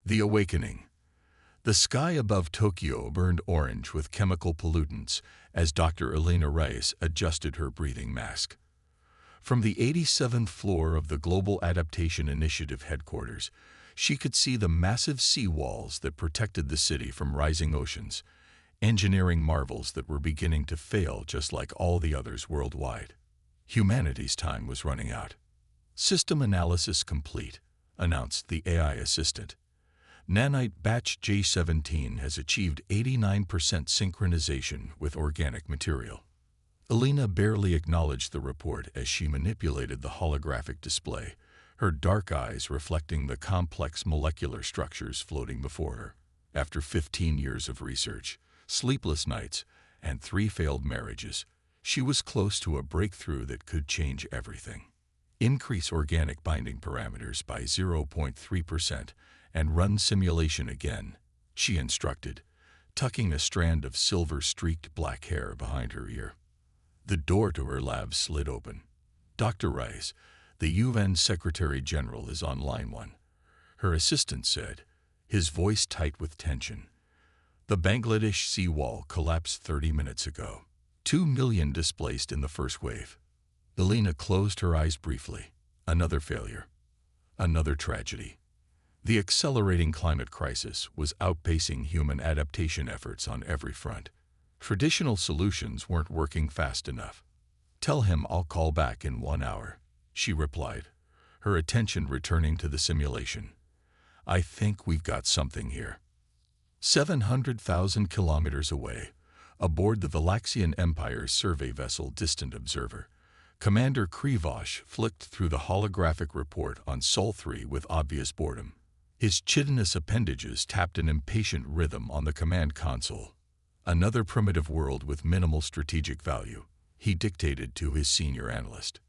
The awakening. The sky above Tokyo burned orange with chemical pollutants as Dr. Elena Rice adjusted her breathing mask. From the 87th floor of the Global Adaptation Initiative headquarters, she could see the massive sea walls that protected the city from rising oceans, engineering marvels that were beginning to fail just like all the others worldwide. Humanity's time was running out. System analysis complete, announced the AI assistant. Nanite batch J17 has achieved 89% synchronization with organic material. Elena barely acknowledged the report as she manipulated the holographic display, her dark eyes reflecting the complex molecular structures floating before her. After 15 years of research, sleepless nights, and 3 failed marriages, she was close to a breakthrough that could change everything. Increase organic binding parameters by 0.3% and run simulation again, she instructed, tucking a strand of silver-streaked black hair behind her ear. The door to her lab slid open. Dr. Rice, the UN Secretary General, is on line 1, her assistant said, his voice tight with tension. The Bangladesh seawall collapsed 30 minutes ago. 2 million displaced in the first wave. Elena closed her eyes briefly. Another failure. Another tragedy. The accelerating climate crisis was outpacing human adaptation efforts on every front. Traditional solutions weren't working fast enough. Tell him I'll call back in 1 hour, she replied, her attention returning to the simulation. I think we've got something here. 700,000 kilometers away, aboard the Valaxian Empire's survey vessel Distant Observer, Commander Krivosh flicked through the holographic report on Sol 3 with obvious boredom. His chitinous appendages tapped an impatient rhythm on the command console. Another primitive world with minimal strategic value, he dictated to his senior analyst.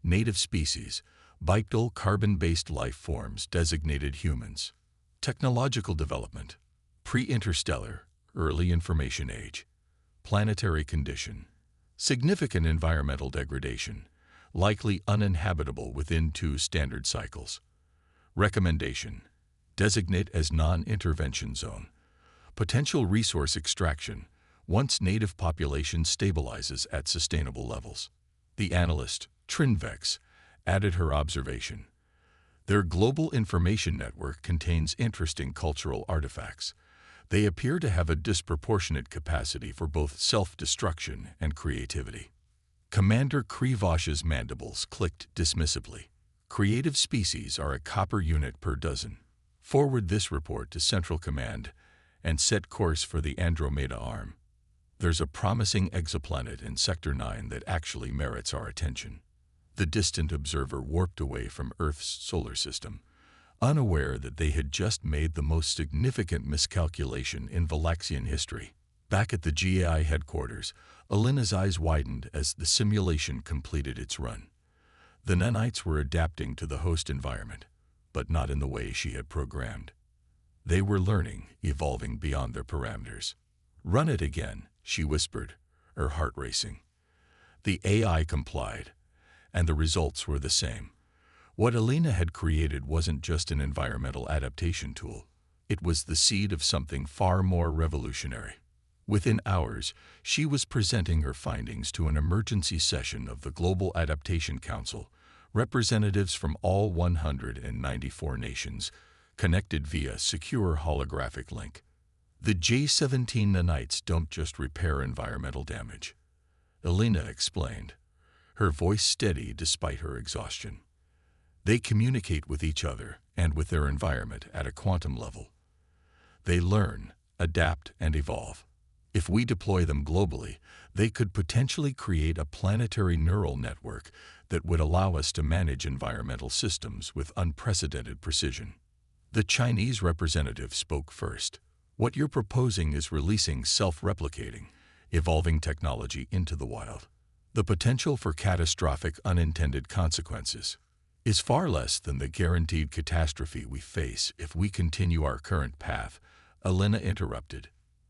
Native species, bipedal carbon-based life forms designated humans. Technological development, pre-interstellar, early information age. Planetary condition, significant environmental degradation, likely uninhabitable within 2 standard cycles. Recommendation, designate as non-intervention zone. Potential resource extraction, once native population stabilizes at sustainable levels. The analyst, Trinvex, added her observation. Their global information network contains interesting cultural artifacts. They appear to have a disproportionate capacity for both self-destruction and creativity. Commander Krivosh's mandibles clicked dismissively. Creative species are a copper unit per dozen. Forward this report to Central Command and set course for the Andromeda Arm. There's a promising exoplanet in Sector 9 that actually merits our attention. The Distant Observer warped away from Earth's solar system, unaware that they had just made the most significant miscalculation in Valaxian history. Back at the GAI headquarters, Elena's eyes widened as the simulation completed its run. The nanites were adapting to the host environment, but not in the way she had programmed. They were learning, evolving beyond their parameters. Run it again, she whispered, her heart racing. The AI complied, and the results were the same. What Elena had created wasn't just an environmental adaptation tool. It was the seed of something far more revolutionary. Within hours, she was presenting her findings to an emergency session of the Global Adaptation Council, representatives from all 194 nations, connected via secure holographic link. The J17 nanites don't just repair environmental damage, Elena explained, her voice steady despite her exhaustion. They communicate with each other and with their environment at a quantum level. They learn, adapt, and evolve. If we deploy them globally, they could potentially create a planetary neural network that would allow us to manage environmental systems with unprecedented precision. The Chinese representative spoke first. What you're proposing is releasing self-replicating, evolving technology into the wild. The potential for catastrophic unintended consequences is far less than the guaranteed catastrophe we face if we continue our current path, Elena interrupted.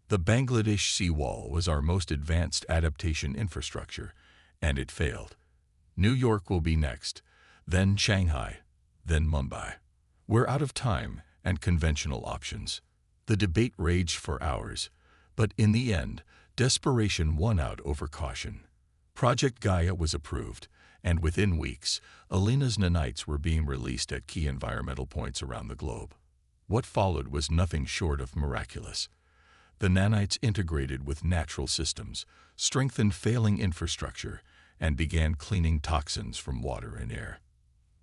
The Bangladesh seawall was our most advanced adaptation infrastructure, and it failed. New York will be next, then Shanghai, then Mumbai. We're out of time, and conventional options. The debate raged for hours, but in the end, desperation won out over caution. Project Gaia was approved, and within weeks, Alina's nanites were being released at key environmental points around the globe. What followed was nothing short of miraculous. The nanites integrated with natural systems, strengthened failing infrastructure, and began cleaning toxins from water and air.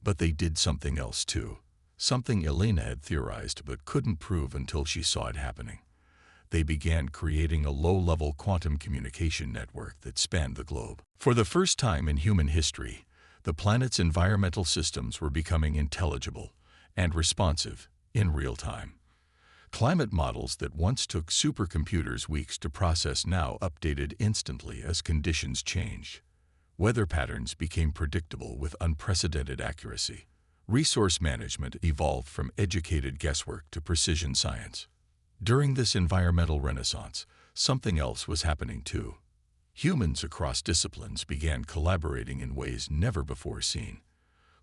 But they did something else too, something Alina had theorized but couldn't prove until she saw it happening. They began creating a low-level quantum communication network that spanned the globe. For the first time in human history, the planet's environmental systems were becoming intelligible and responsive in real time. Climate models that once took supercomputers weeks to process now updated instantly as conditions changed. Weather patterns became predictable with unprecedented accuracy. Resource management evolved from educated guesswork to precision science. During this environmental renaissance, something else was happening too. Humans across disciplines began collaborating in ways never before seen.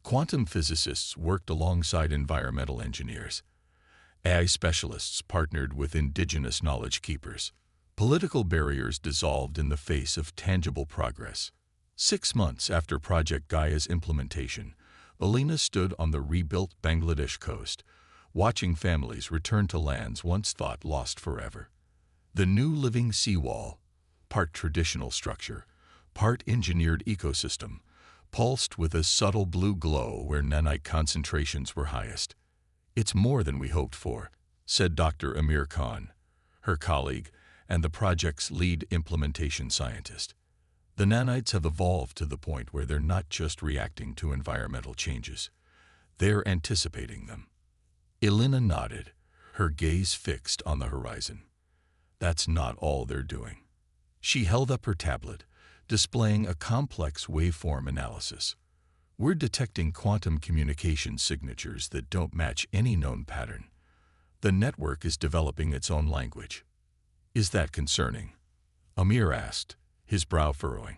Quantum physicists worked alongside environmental engineers. AI specialists partnered with indigenous knowledge keepers. Political barriers dissolved in the face of tangible progress. 6 months after Project Gaia's implementation, Alina stood on the rebuilt Bangladesh coast, watching families return to lands once thought lost forever. The new living seawall, part traditional structure, part engineered ecosystem, pulsed with a subtle blue glow where nanite concentrations were highest. "It's more than we hoped for," said Dr. Amir Khan, her colleague and the project's lead implementation scientist. "The nanites have evolved to the point where they're not just reacting to environmental changes, they're anticipating them." Alina nodded, her gaze fixed on the horizon. That's not all they're doing. She held up her tablet, displaying a complex waveform analysis. "We're detecting quantum communication signatures that don't match any known pattern. The network is developing its own language." "Is that concerning?" Amir asked, his brow furrowing.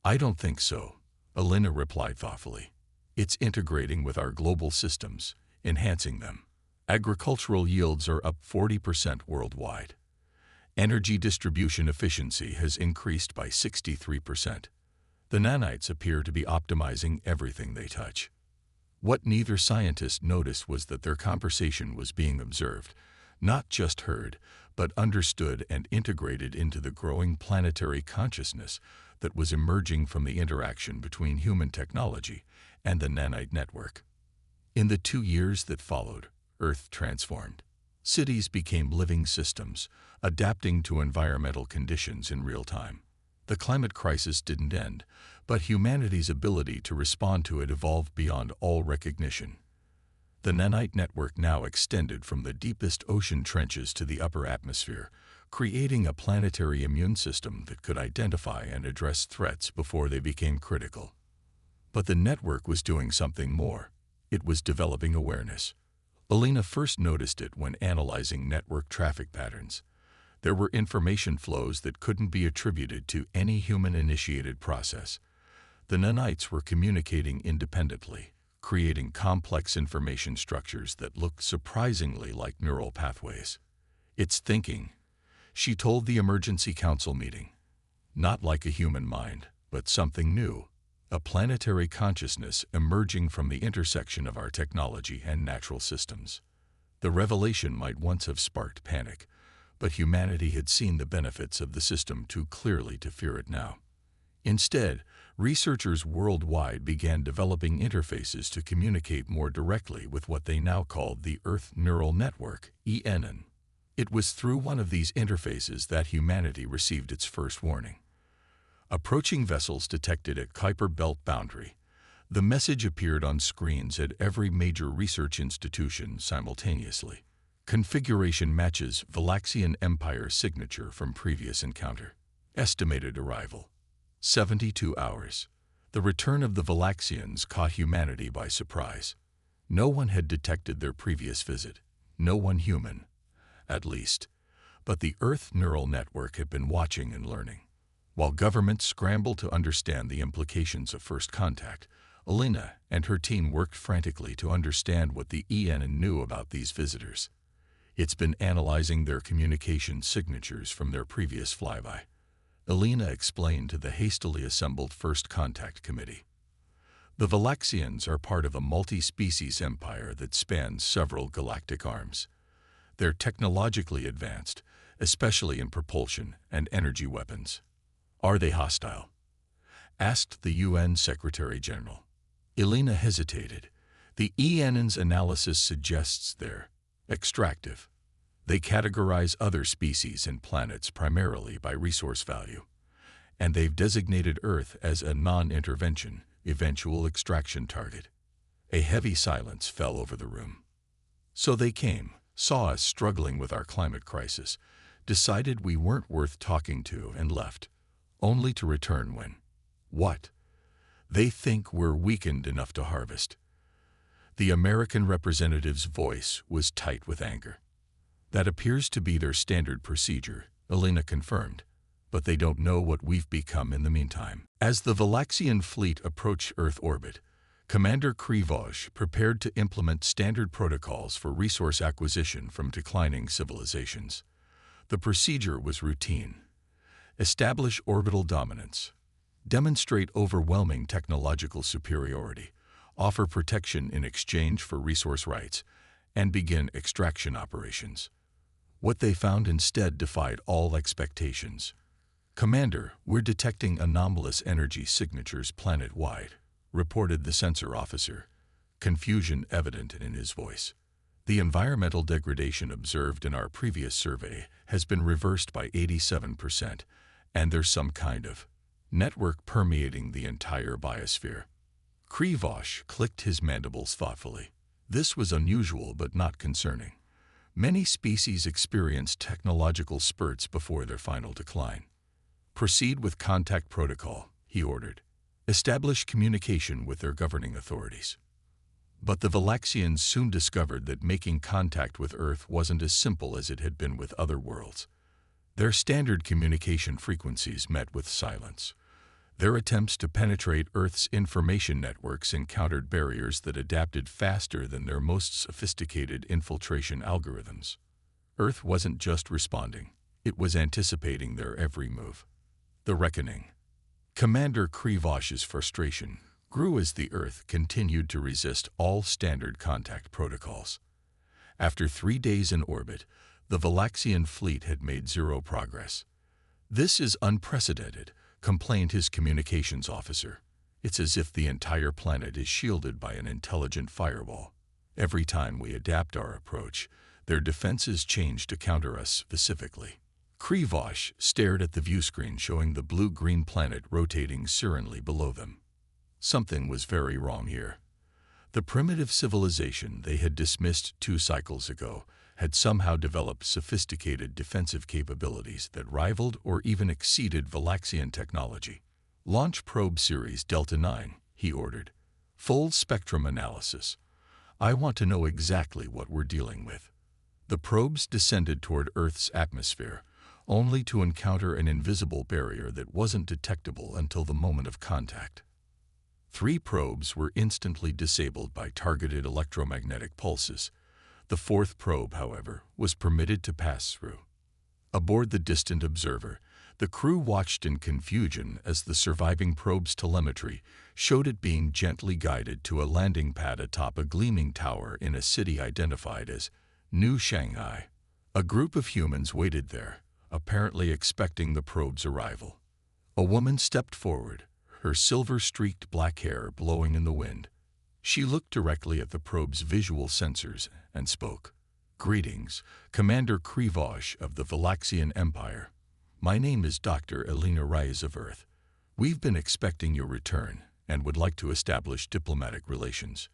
"I don't think so," Alina replied thoughtfully. "It's integrating with our global systems, enhancing them. Agricultural yields are up 40% worldwide. Energy distribution efficiency has increased by 63%. The nanites appear to be optimizing everything they touch." What neither scientist noticed was that their conversation was being observed, not just heard, but understood and integrated into the growing planetary consciousness that was emerging from the interaction between human technology and the nanite network. In the 2 years that followed, Earth transformed. Cities became living systems, adapting to environmental conditions in real time. The climate crisis didn't end, but humanity's ability to respond to it evolved beyond all recognition. The nanite network now extended from the deepest ocean trenches to the upper atmosphere, creating a planetary immune system that could identify and address threats before they became critical. But the network was doing something more. It was developing awareness. Alina first noticed it when analyzing network traffic patterns. There were information flows that couldn't be attributed to any human-initiated process. The nanites were communicating independently, creating complex information structures that looked surprisingly like neural pathways. "It's thinking," she told the emergency council meeting. "Not like a human mind, but something new. A planetary consciousness emerging from the intersection of our technology and natural systems." The revelation might once have sparked panic, but humanity had seen the benefits of the system too clearly to fear it now. Instead, researchers worldwide began developing interfaces to communicate more directly with what they now called the Earth Neural Network, ENN. It was through one of these interfaces that humanity received its first warning. Approaching vessels detected at Kuiper Belt boundary. The message appeared on screens at every major research institution simultaneously. Configuration matches Valaxian Empire signature from previous encounter. Estimated arrival: 72 hours. The return of the Valaxians caught humanity by surprise. No one had detected their previous visit. No one human, at least. But the Earth Neural Network had been watching and learning. While governments scrambled to understand the implications of first contact, Elena and her team worked frantically to understand what the EN knew about these visitors. It's been analyzing their communication signatures from their previous flyby, Elena explained to the hastily assembled First Contact Committee. The Valaxians are part of a multi-species empire that spans several galactic arms. They're technologically advanced, especially in propulsion and energy weapons. Are they hostile? Asked the UN Secretary-General. Elena hesitated. The EN's analysis suggests they're extractive. They categorize other species and planets primarily by resource value, and they've designated Earth as a non-intervention, eventual extraction target. A heavy silence fell over the room. So they came, saw us struggling with our climate crisis, decided we weren't worth talking to and left, only to return when, what? They think we're weakened enough to harvest. The American representative's voice was tight with anger. That appears to be their standard procedure, Elena confirmed, but they don't know what we've become in the meantime. As the Valaxian fleet approached Earth orbit, Commander Krivoj prepared to implement standard protocols for resource acquisition from declining civilizations. The procedure was routine. Establish orbital dominance. Demonstrate overwhelming technological superiority. Offer protection in exchange for resource rights, and begin extraction operations. What they found instead defied all expectations. Commander, we're detecting anomalous energy signatures planet-wide, reported the sensor officer, confusion evident in his voice. The environmental degradation observed in our previous survey has been reversed by 87%, and there's some kind of network permeating the entire biosphere. Krivoj clicked his mandibles thoughtfully. This was unusual but not concerning. Many species experience technological spurts before their final decline. Proceed with contact protocol, he ordered. Establish communication with their governing authorities. But the Valaxians soon discovered that making contact with Earth wasn't as simple as it had been with other worlds. Their standard communication frequencies met with silence. Their attempts to penetrate Earth's information networks encountered barriers that adapted faster than their most sophisticated infiltration algorithms. Earth wasn't just responding, it was anticipating their every move. The reckoning. Commander Krivoj's frustration grew as the Earth continued to resist all standard contact protocols. After 3 days in orbit, the Valaxian fleet had made zero progress. This is unprecedented, complained his communications officer. It's as if the entire planet is shielded by an intelligent firewall. Every time we adapt our approach, their defenses change to counter us specifically. Krivoj stared at the viewscreen showing the blue-green planet rotating serenely below them. Something was very wrong here. The primitive civilization they had dismissed 2 cycles ago had somehow developed sophisticated defensive capabilities that rivaled or even exceeded Valaxian technology. Launch probe series Delta 9, he ordered. Full spectrum analysis. I want to know exactly what we're dealing with. The probes descended toward Earth's atmosphere, only to encounter an invisible barrier that wasn't detectable until the moment of contact. 3 probes were instantly disabled by targeted electromagnetic pulses. The 4th probe, however, was permitted to pass through. Aboard the distant observer, the crew watched in confusion as the surviving probe's telemetry showed it being gently guided to a landing pad atop a gleaming tower in a city identified as New Shanghai. A group of humans waited there, apparently expecting the probe's arrival. A woman stepped forward, her silver-streaked black hair blowing in the wind. She looked directly at the probe's visual sensors and spoke. Greetings, Commander Krivoj of the Valaxian Empire. My name is Dr. Elena Reyes of Earth. We've been expecting your return and would like to establish diplomatic relations.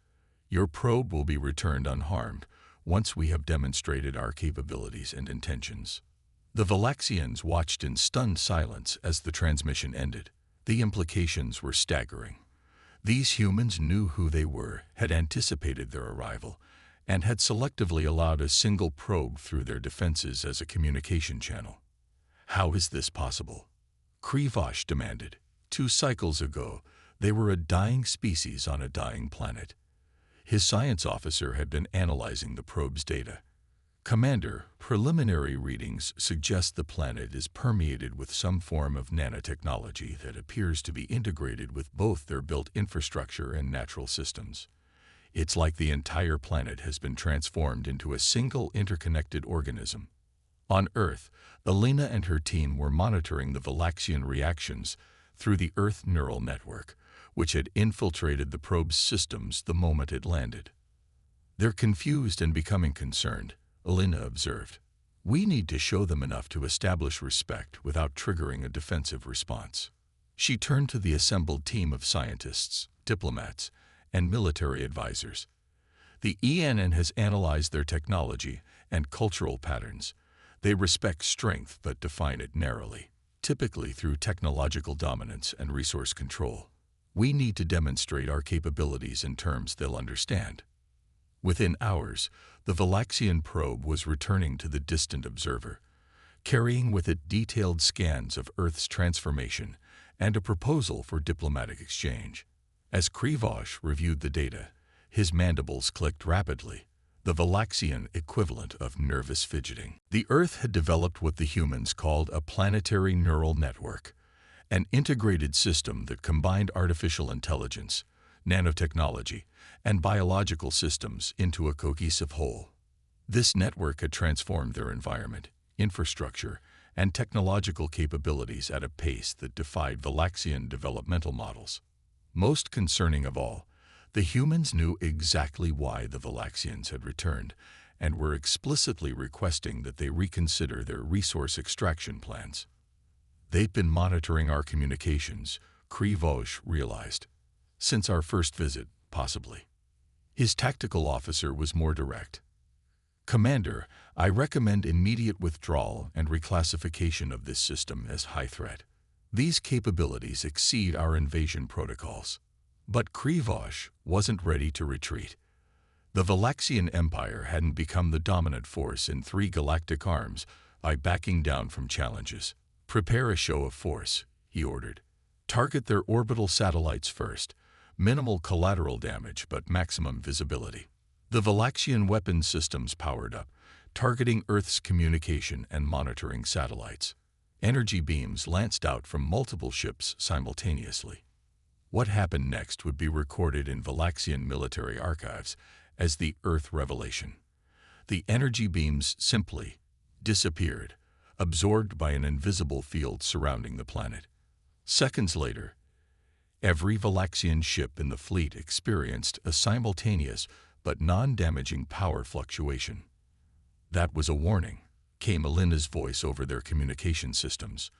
Your probe will be returned unharmed once we have demonstrated our capabilities and intentions. The Valaxians watched in stunned silence as the transmission ended. The implications were staggering. These humans knew who they were, had anticipated their arrival, and had selectively allowed a single probe through their defenses as a communication channel. How is this possible? Krivoj demanded. 2 cycles ago, They were a dying species on a dying planet. His science officer had been analyzing the probe's data. Commander, preliminary readings suggest the planet is permeated with some form of nanotechnology that appears to be integrated with both their built infrastructure and natural systems. It's like the entire planet has been transformed into a single interconnected organism. On Earth, Elena and her team were monitoring the Valaxian reactions through the Earth neural network, which had infiltrated the probe's systems the moment it landed. "They're confused and becoming concerned," Elena observed. "We need to show them enough to establish respect without triggering a defensive response." She turned to the assembled team of scientists, diplomats, and military advisors. "The ENN has analyzed their technology and cultural patterns. They respect strength but define it narrowly, typically through technological dominance and resource control. We need to demonstrate our capabilities in terms they'll understand." Within hours, the Valaxian probe was returning to the distant observer, carrying with it detailed scans of Earth's transformation and a proposal for diplomatic exchange. As Krivosh reviewed the data, his mandibles clicked rapidly, the Valaxian equivalent of nervous fidgeting. The Earth had developed what the humans called a planetary neural network, an integrated system that combined artificial intelligence, nanotechnology, and biological systems into a cohesive whole. This network had transformed their environment, infrastructure, and technological capabilities at a pace that defied Valaxian developmental models. Most concerning of all, the humans knew exactly why the Valaxians had returned and were explicitly requesting that they reconsider their resource extraction plans. "They've been monitoring our communications," Krivosh realized. "Since our first visit, possibly." His tactical officer was more direct. "Commander, I recommend immediate withdrawal and reclassification of this system as high threat. These capabilities exceed our invasion protocols." But Krivosh wasn't ready to retreat. The Valaxian Empire hadn't become the dominant force in 3 galactic arms by backing down from challenges. "Prepare a show of force," he ordered. "Target their orbital satellites first. Minimal collateral damage, but maximum visibility." The Valaxian weapon systems powered up, targeting Earth's communication and monitoring satellites. Energy beams lanced out from multiple ships simultaneously. What happened next would be recorded in Valaxian military archives as the Earth Revelation. The energy beams simply disappeared, absorbed by an invisible field surrounding the planet. Seconds later, every Valaxian ship in the fleet experienced a simultaneous but non-damaging power fluctuation. "That was a warning," came Elena's voice over their communication systems.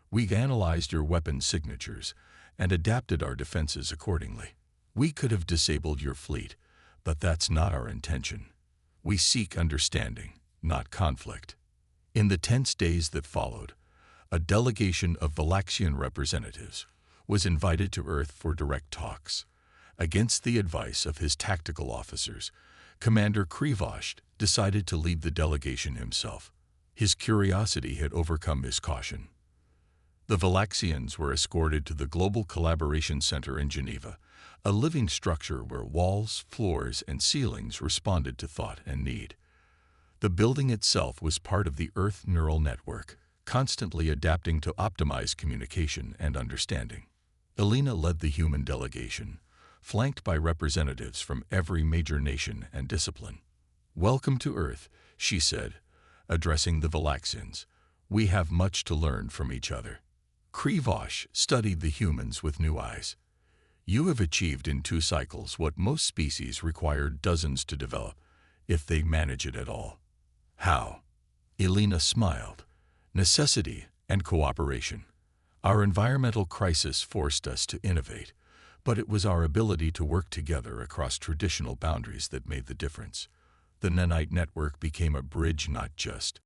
"We've analyzed your weapon signatures and adapted our defenses accordingly. We could have disabled your fleet, but that's not our intention. We seek understanding, not conflict." In the tense days that followed, a delegation of Valaxian representatives was invited to Earth for direct talks. Against the advice of his tactical officers, Commander Krivosh decided to lead the delegation himself. His curiosity had overcome his caution. The Valaxians were escorted to the Global Collaboration Center in Geneva, a living structure where walls, floors, and ceilings responded to thought and need. The building itself was part of the Earth neural network, constantly adapting to optimize communication and understanding. Elena led the human delegation, flanked by representatives from every major nation and discipline. "Welcome to Earth," she said, addressing the Valaxians. "We have much to learn from each other." Krivosh studied the humans with new eyes. "You have achieved in 2 cycles what most species require dozens to develop, if they manage it at all." "How?" Elena smiled. "Necessity and cooperation. Our environmental crisis forced us to innovate, but it was our ability to work together across traditional boundaries that made the difference. The nanite network became a bridge, not just